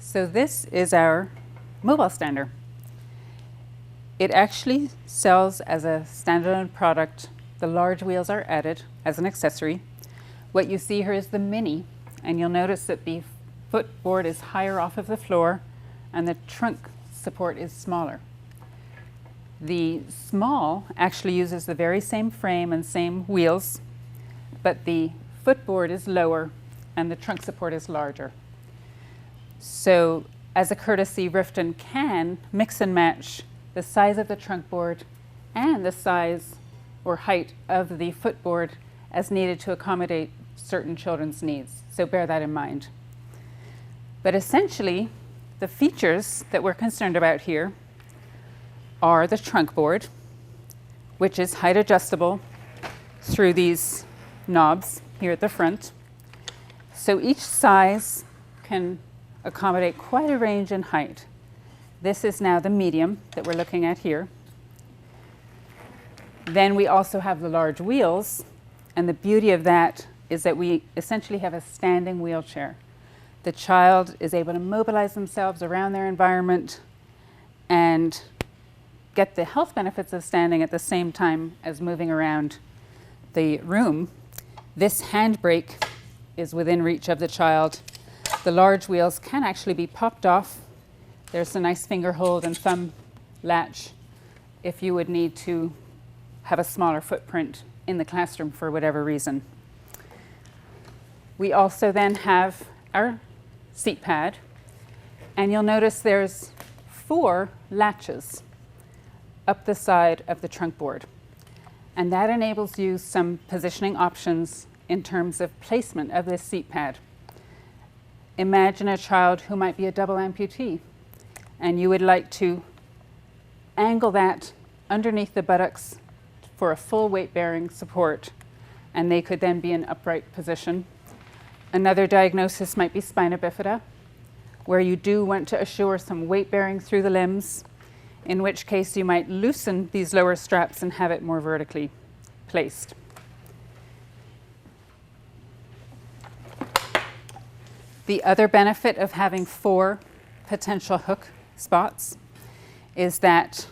So this is our mobile stander. It actually sells as a standalone product. The large wheels are added as an accessory. What you see here is the mini, and you'll notice that the footboard is higher off of the floor and the trunk support is smaller. The small actually uses the very same frame and same wheels, but the footboard is lower and the trunk support is larger. So as a courtesy, Rifton can mix and match the size of the trunk board and the size or height of the footboard as needed to accommodate certain children's needs. So bear that in mind. But essentially, the features that we're concerned about here are the trunk board, which is height adjustable through these knobs here at the front. So each size can accommodate quite a range in height. This is now the medium that we're looking at here. Then we also have the large wheels, and the beauty of that is that we essentially have a standing wheelchair. The child is able to mobilize themselves around their environment and get the health benefits of standing at the same time as moving around the room. This handbrake is within reach of the child. The large wheels can actually be popped off. There's a nice finger hold and thumb latch if you would need to have a smaller footprint in the classroom for whatever reason. We also then have our seat pad, and you'll notice there's 4 latches up the side of the trunk board, and that enables you some positioning options in terms of placement of this seat pad. Imagine a child who might be a double amputee, and you would like to angle that underneath the buttocks for a full weight-bearing support, and they could then be in upright position. Another diagnosis might be spina bifida, where you do want to assure some weight bearing through the limbs, in which case you might loosen these lower straps and have it more vertically placed. The other benefit of having 4 potential hook spots is that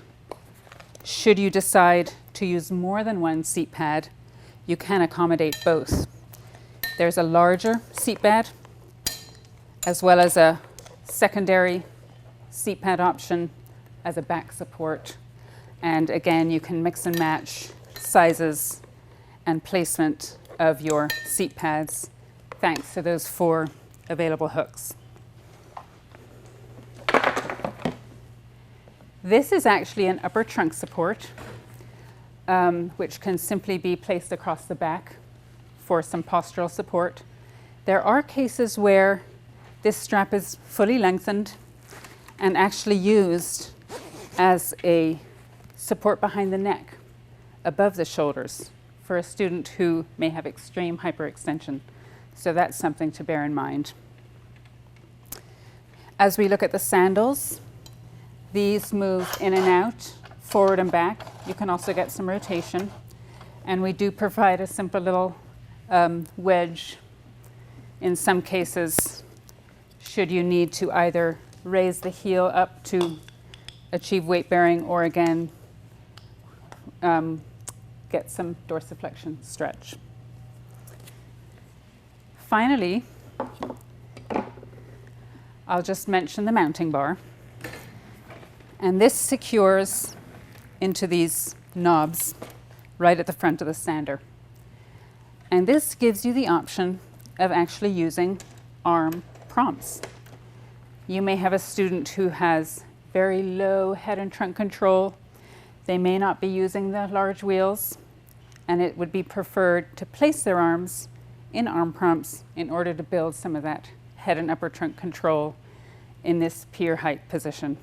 should you decide to use more than one seat pad, you can accommodate both. There's a larger seat pad as well as a secondary seat pad option as a back support. And again, you can mix and match sizes and placement of your seat pads thanks to those 4 available hooks. This is actually an upper trunk support, which can simply be placed across the back for some postural support. There are cases where this strap is fully lengthened and actually used as a support behind the neck, above the shoulders, for a student who may have extreme hyperextension. So that's something to bear in mind. As we look at the sandals, these move in and out, forward and back. You can also get some rotation. And we do provide a simple little wedge in some cases, should you need to either raise the heel up to achieve weight bearing or again get some dorsiflexion stretch. Finally, I'll just mention the mounting bar. And this secures into these knobs right at the front of the stander. And this gives you the option of actually using arm prompts. You may have a student who has very low head and trunk control. They may not be using the large wheels, and it would be preferred to place their arms in arm prompts in order to build some of that head and upper trunk control in this pier height position.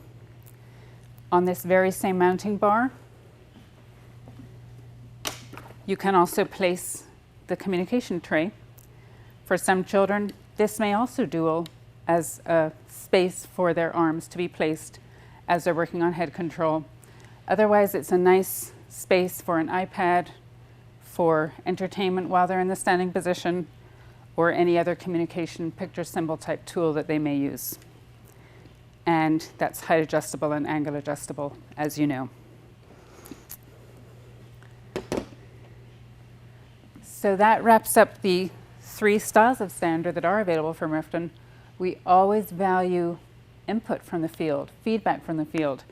On this very same mounting bar, you can also place the communication tray. For some children, this may also dual as a space for their arms to be placed as they're working on head control. Otherwise, it's a nice space for an iPad, for entertainment while they're in the standing position, or any other communication picture symbol type tool that they may use. and that's height adjustable and angle adjustable, as you know. So that wraps up the 3 styles of stander that are available from Rifton. We always value input from the field, feedback from the field.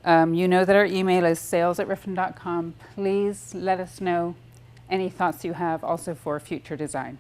You know that our email is sales@rifton.com. Please let us know any thoughts you have also for future design.